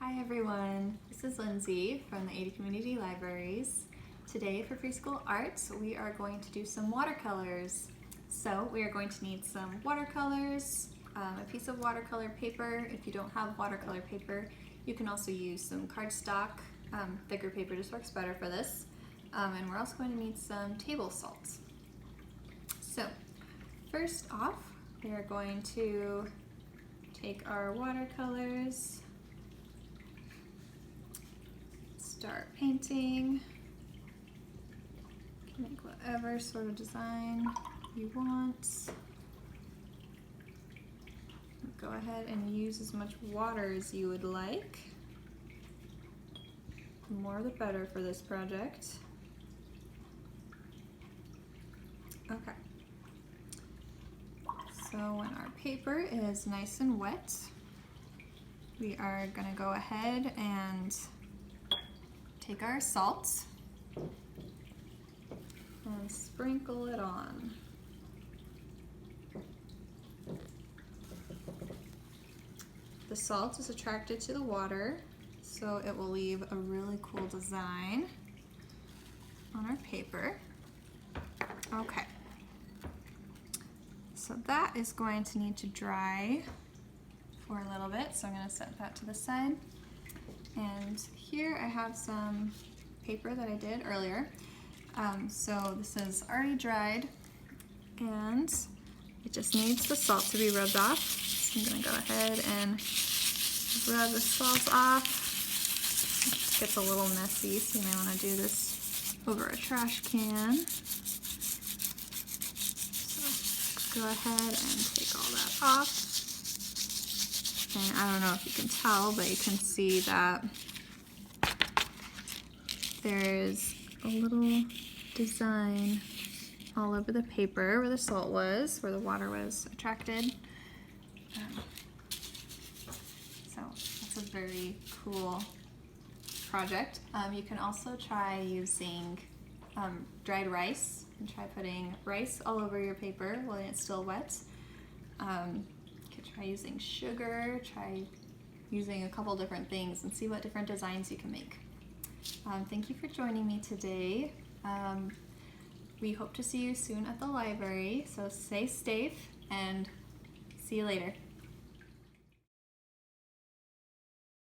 Hi everyone, this is Lindsey from the 80 Community Libraries. Today for Preschool Art, we are going to do some watercolors. So we are going to need some watercolors, a piece of watercolor paper. If you don't have watercolor paper, you can also use some cardstock. Thicker paper just works better for this. And we're also going to need some table salt. So first off, we are going to take our watercolors, start painting. You can make whatever sort of design you want. Go ahead and use as much water as you would like. The more the better for this project. Okay. So when our paper is nice and wet, we are going to go ahead and take our salt and sprinkle it on. The salt is attracted to the water, so it will leave a really cool design on our paper. Okay. So that is going to need to dry for a little bit, so I'm going to set that to the side. And here I have some paper that I did earlier. So this is already dried and it just needs the salt to be rubbed off. So I'm going to go ahead and rub the salt off. It gets a little messy, so you may want to do this over a trash can. So go ahead and take all that off. And I don't know if you can tell, but you can see that there's a little design all over the paper where the salt was, where the water was attracted. So that's a very cool project. You can also try using dried rice and try putting rice all over your paper while it's still wet. Try using sugar, try using a couple different things and see what different designs you can make. Thank you for joining me today. We hope to see you soon at the library, so stay safe and see you later.